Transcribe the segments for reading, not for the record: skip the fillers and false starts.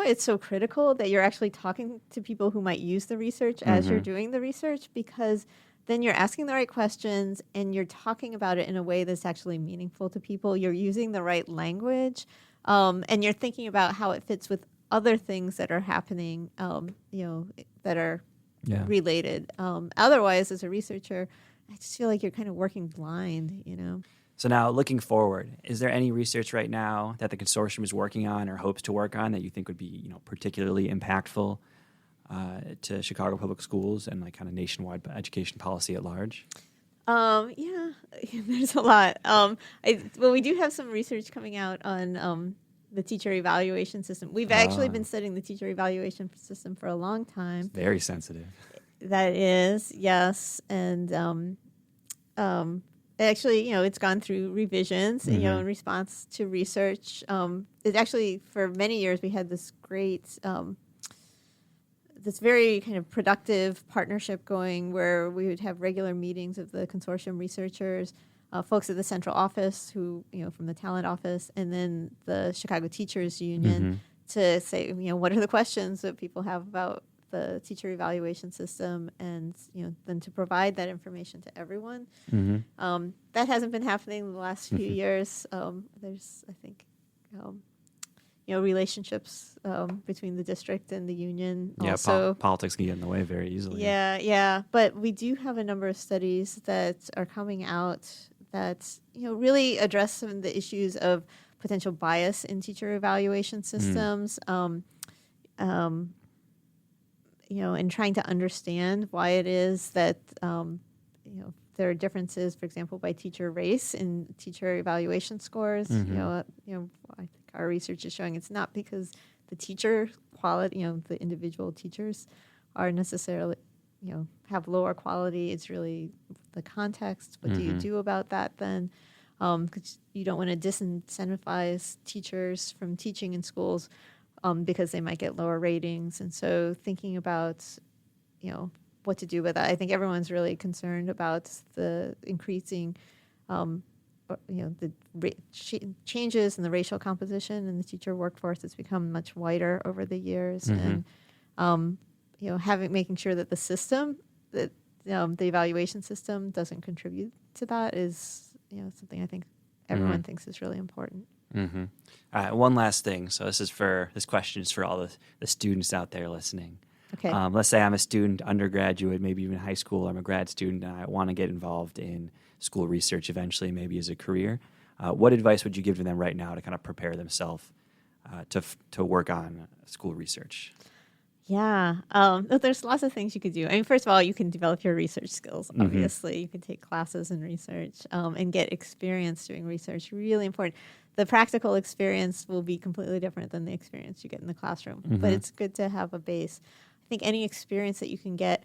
why it's so critical that you're actually talking to people who might use the research as you're doing the research, because then you're asking the right questions and you're talking about it in a way that's actually meaningful to people. You're using the right language, and you're thinking about how it fits with other things that are happening, that are related. Otherwise, as a researcher, I just feel like you're kind of working blind. So now, looking forward, is there any research right now that the consortium is working on or hopes to work on that you think would be, particularly impactful to Chicago public schools and like kind of nationwide education policy at large? Yeah, there's a lot. We do have some research coming out on the teacher evaluation system. We've actually been studying the teacher evaluation system for a long time. It's very sensitive. That is, yes, and actually, it's gone through revisions, in response to research. It actually, for many years, we had this great, this very kind of productive partnership going where we would have regular meetings of the consortium researchers, folks at the central office who, from the talent office, and then the Chicago Teachers Union to say, what are the questions that people have about the teacher evaluation system, and then to provide that information to everyone. That hasn't been happening in the last few years. There's, I think, relationships between the district and the union. Yeah, also, politics can get in the way very easily. Yeah. But we do have a number of studies that are coming out that really address some of the issues of potential bias in teacher evaluation systems. And trying to understand why it is that, there are differences, for example, by teacher race in teacher evaluation scores. I think our research is showing it's not because the teacher quality, the individual teachers are necessarily, have lower quality. It's really the context. What do you do about that then? Because you don't want to disincentivize teachers from teaching in schools because they might get lower ratings. And so thinking about, what to do with that. I think everyone's really concerned about the increasing, changes in the racial composition in the teacher workforce. It's become much wider over the years. And, making sure that the system, that the evaluation system doesn't contribute to that is, something I think everyone thinks is really important. All right, one last thing. So this question is for all the students out there listening. Okay. Let's say I'm a student, undergraduate, maybe even high school. I'm a grad student, and I want to get involved in school research eventually, maybe as a career. What advice would you give to them right now to kind of prepare themselves to work on school research? Yeah, there's lots of things you could do. I mean, first of all, you can develop your research skills, obviously. You can take classes in research and get experience doing research. Really important. The practical experience will be completely different than the experience you get in the classroom, but it's good to have a base. I think any experience that you can get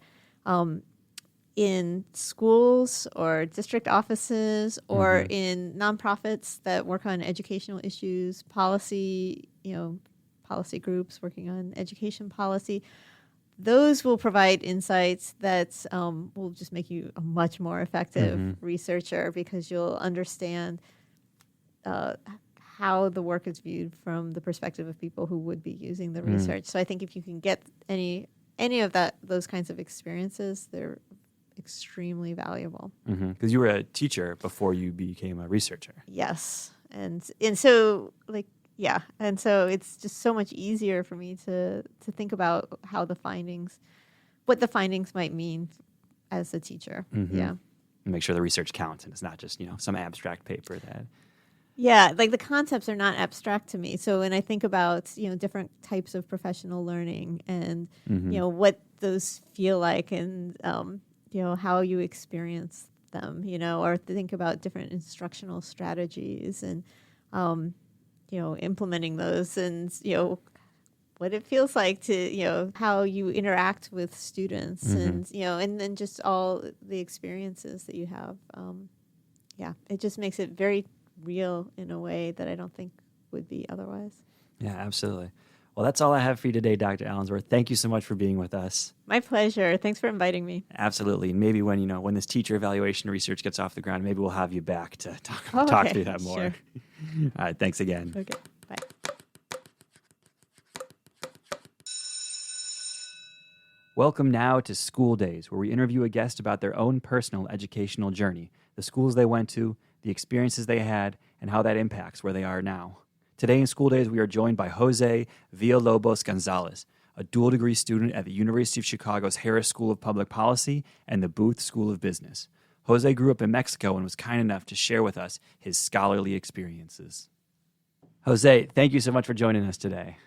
in schools or district offices or in nonprofits that work on educational issues, policy groups working on education policy, those will provide insights that will just make you a much more effective researcher, because you'll understand how the work is viewed from the perspective of people who would be using the research. So I think if you can get any of those kinds of experiences, they're extremely valuable. Because you were a teacher before you became a researcher. Yes, and so and so it's just so much easier for me to think about what the findings might mean as a teacher. Yeah. Make sure the research counts and it's not just, some abstract paper that. Yeah, like the concepts are not abstract to me. So when I think about, different types of professional learning and, what those feel like and, how you experience them, or think about different instructional strategies and, implementing those and, what it feels like to, how you interact with students and, and then just all the experiences that you have. It just makes it very real in a way that I don't think would be otherwise. Yeah, absolutely. Well, that's all I have for you today, Dr. Allensworth. Thank you so much for being with us. My pleasure. Thanks for inviting me. Absolutely. Maybe when this teacher evaluation research gets off the ground, maybe we'll have you back to talk through that more. Sure. All right. Thanks again. Okay. Bye. Welcome now to School Days, where we interview a guest about their own personal educational journey, the schools they went to, the experiences they had, and how that impacts where they are now. Today in School Days, we are joined by Jose Villalobos Gonzales, a dual degree student at the University of Chicago's Harris School of Public Policy and the Booth School of Business. Jose grew up in Mexico and was kind enough to share with us his scholarly experiences. Jose, thank you so much for joining us today.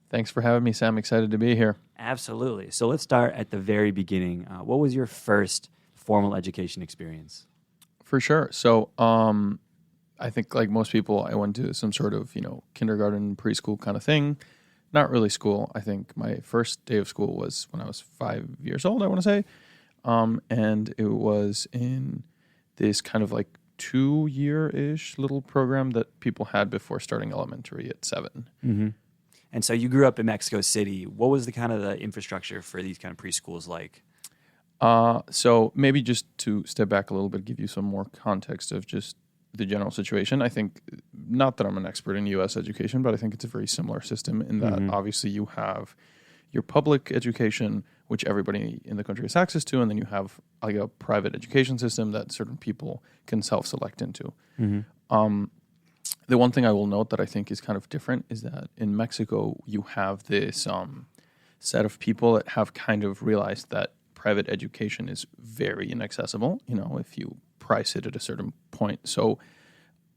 Thanks for having me, Sam. Excited to be here. Absolutely. So let's start at the very beginning. What was your first formal education experience? For sure. So I think like most people, I went to some sort of, kindergarten, preschool kind of thing. Not really school. I think my first day of school was when I was 5 years old, I want to say. And it was in this kind of like 2-year-ish little program that people had before starting elementary at 7. Mm-hmm. And so you grew up in Mexico City. What was the kind of the infrastructure for these kind of preschools like? So maybe just to step back a little bit, give you some more context of just the general situation. I think, not that I'm an expert in U.S. education, but I think it's a very similar system in that obviously you have your public education, which everybody in the country has access to, and then you have like a private education system that certain people can self-select into. Mm-hmm. The one thing I will note that I think is kind of different is that in Mexico, you have this set of people that have kind of realized that private education is very inaccessible, if you price it at a certain point. So,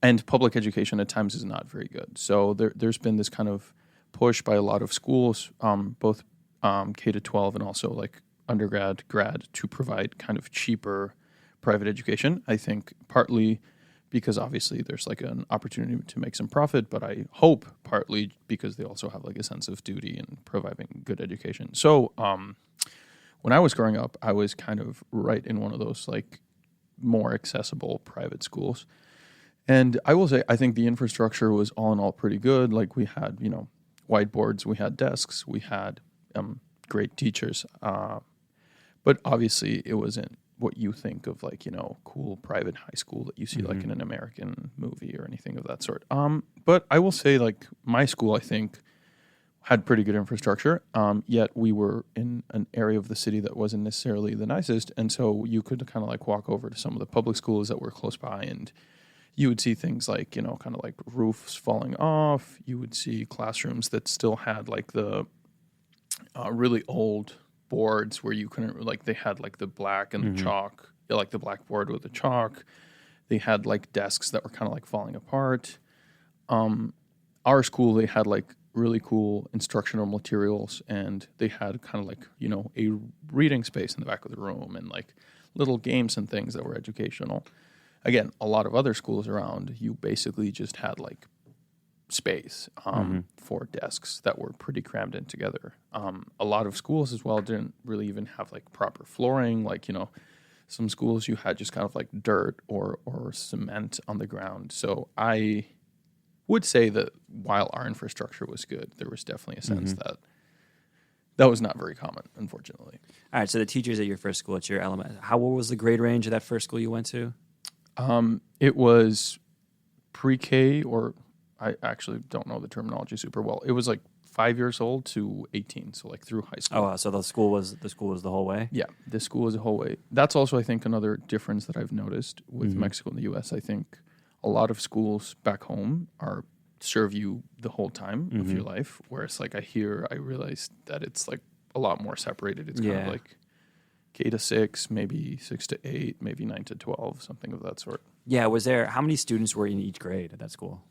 and public education at times is not very good. So there's been this kind of push by a lot of schools, both K-12 and also like undergrad, grad, to provide kind of cheaper private education. I think partly because obviously there's like an opportunity to make some profit, but I hope partly because they also have like a sense of duty in providing good education. So when I was growing up, I was kind of right in one of those like more accessible private schools. And I will say, I think the infrastructure was all in all pretty good. Like we had, whiteboards, we had desks, we had great teachers. But obviously it wasn't what you think of like, cool private high school that you see like in an American movie or anything of that sort. But I will say like my school, I think, had pretty good infrastructure, yet we were in an area of the city that wasn't necessarily the nicest. And so you could kind of like walk over to some of the public schools that were close by and you would see things like, kind of like roofs falling off. You would see classrooms that still had like the really old boards where you couldn't, like they had like the black and the chalk, like the blackboard with the chalk. They had like desks that were kind of like falling apart. Our school, they had like really cool instructional materials and they had kind of like, a reading space in the back of the room and like little games and things that were educational. Again, a lot of other schools around, you basically just had like space for desks that were pretty crammed in together. A lot of schools as well didn't really even have like proper flooring. Like, some schools you had just kind of like dirt or cement on the ground. So I would say that while our infrastructure was good, there was definitely a sense that was not very common, unfortunately. All right, so the teachers at your first school, at your what was the grade range of that first school you went to? It was pre-K, or I actually don't know the terminology super well. It was like 5 years old to 18, so like through high school. Oh, wow. So the school was the whole way? Yeah, the school was the whole way. That's also, I think, another difference that I've noticed with Mexico and the U.S. I think a lot of schools back home serve you the whole time of your life, whereas like I realize that it's like a lot more separated. It's kind of like K to 6, maybe 6 to 8, maybe 9 to 12, something of that sort. Yeah, how many students were in each grade at that school?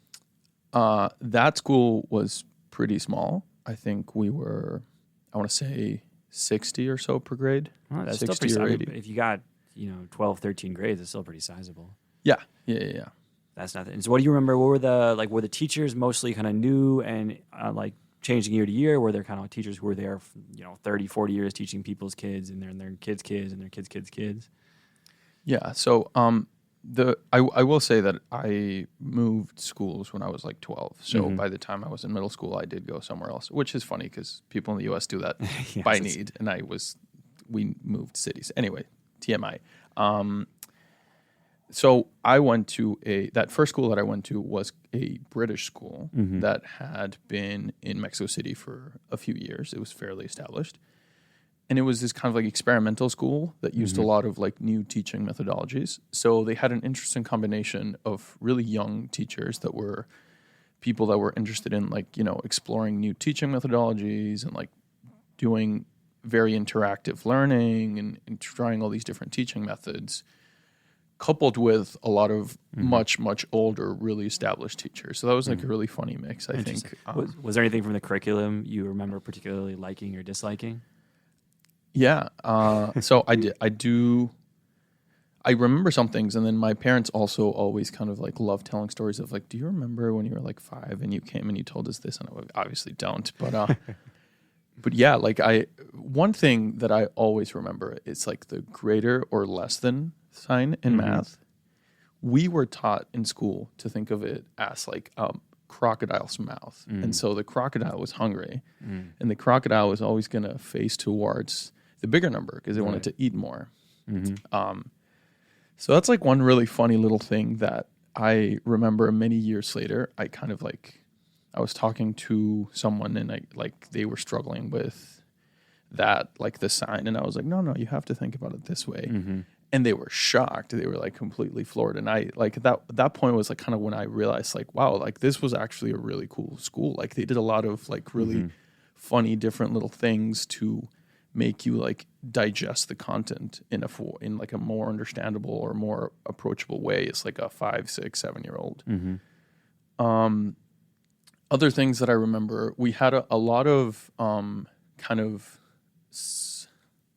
That school was pretty small. I think we were, I want to say 60 or so per grade. Oh, that's 60 still pretty or 80. If you got, 12, 13 grades, it's still pretty sizable. Yeah. That's nothing. And so what do you remember? What were were the teachers mostly kind of new and like changing year to year? Were there kind of teachers who were there, 30, 40 years teaching people's kids and their kids' kids and their kids' kids? Yeah. So I will say that I moved schools when I was like 12. So by the time I was in middle school, I did go somewhere else, which is funny because people in the U.S. do that by need. And we moved cities. Anyway, TMI. So I went to that first school that I went to was a British school that had been in Mexico City for a few years. It was fairly established. And it was this kind of like experimental school that used a lot of like new teaching methodologies. So they had an interesting combination of really young teachers that were people that were interested in like, exploring new teaching methodologies and like doing very interactive learning and trying all these different teaching methods, coupled with a lot of much, much older, really established teachers. So that was like a really funny mix, I think. Was there anything from the curriculum you remember particularly liking or disliking? Yeah. So I remember some things, and then my parents also always kind of like love telling stories of like, do you remember when you were like 5 and you came and you told us this? And I obviously don't, but yeah, like one thing that I always remember is like the greater or less than sign in math. We were taught in school to think of it as like a crocodile's mouth. And so the crocodile was hungry and the crocodile was always going to face towards the bigger number because they wanted to eat more. So that's like one really funny little thing that I remember many years later. I was talking to someone and they were struggling with that, like the sign. And I was like, no, you have to think about it this way. And they were shocked. They were like completely floored. And I like that point was like kind of when I realized like, wow, like this was actually a really cool school. Like they did a lot of like really funny, different little things to make you like digest the content in like a more understandable or more approachable way. It's like a 5, 6, 7-year-old. Other things that I remember, we had a lot of kind of,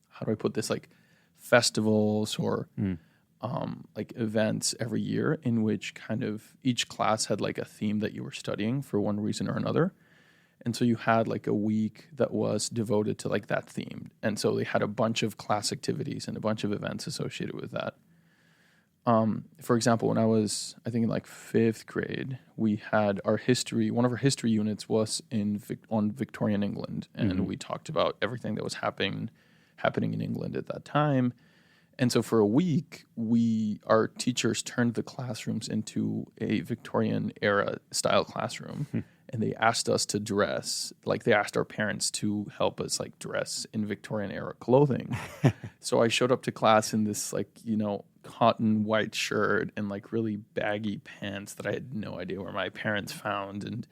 how do I put this, like festivals or like events every year in which kind of each class had like a theme that you were studying for one reason or another. And so you had like a week that was devoted to like that theme. And so they had a bunch of class activities and a bunch of events associated with that. For example, when I was, I think in like 5th grade, we had one of our history units was on Victorian England. And we talked about everything that was happening in England at that time. And so for a week, our teachers turned the classrooms into a Victorian era style classroom. And they asked us to dress, like they asked our parents to help us like dress in Victorian era clothing. So I showed up to class in this like, cotton white shirt and like really baggy pants that I had no idea where my parents found. And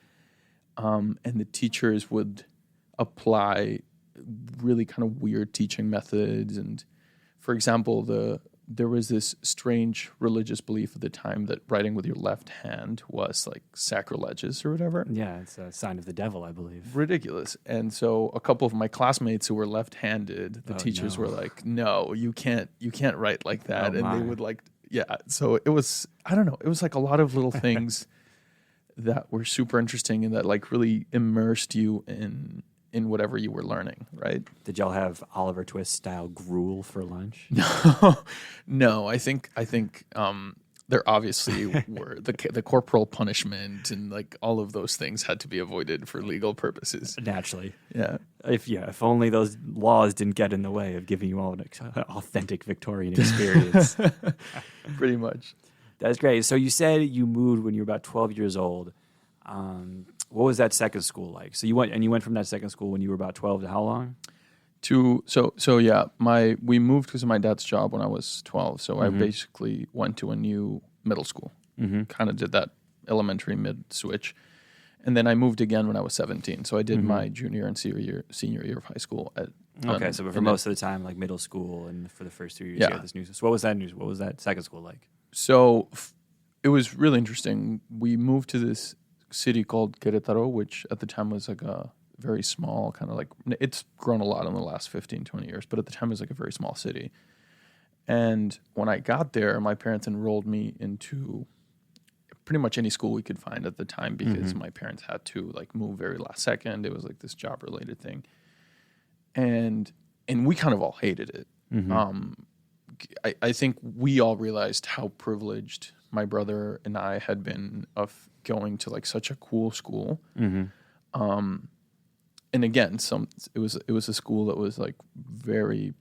the teachers would apply really kind of weird teaching methods. And for example, there was this strange religious belief at the time that writing with your left hand was like sacrilegious or whatever. Yeah, it's a sign of the devil, I believe. Ridiculous. And so a couple of my classmates who were left-handed, the teachers were like, no, you can't write like that. And they would like, yeah. So it was, I don't know, it was like a lot of little things that were super interesting and that like really immersed you in whatever you were learning, right? Did y'all have Oliver Twist style gruel for lunch? No. I think there obviously were the corporal punishment and like all of those things had to be avoided for legal purposes. Naturally, yeah. If only those laws didn't get in the way of giving you all an authentic Victorian experience. Pretty much. That's great. So you said you moved when you were about 12 years old. What was that second school like? So you went from that second school when you were about 12 to how long? We moved because of my dad's job when I was 12. So I basically went to a new middle school. Kind of did that elementary mid switch. And then I moved again when I was 17. So I did my junior and senior year of high school at so for most of the time, like middle school and for the first 3 years, you had this new. So what was that second school like? So it was really interesting. We moved to this city called Querétaro, which at the time was like a very small kind of like, it's grown a lot in the last 15, 20 years, but at the time it was like a very small city. And when I got there, my parents enrolled me into pretty much any school we could find at the time because my parents had to like move very last second. It was like this job related thing. And we kind of all hated it. I think we all realized how privileged my brother and I had been of going to like such a cool school. And again, it was a school that was like very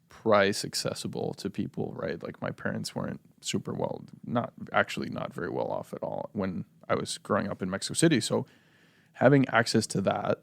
price accessible to people, right? Like my parents weren't super not very well off at all when I was growing up in Mexico City. So having access to that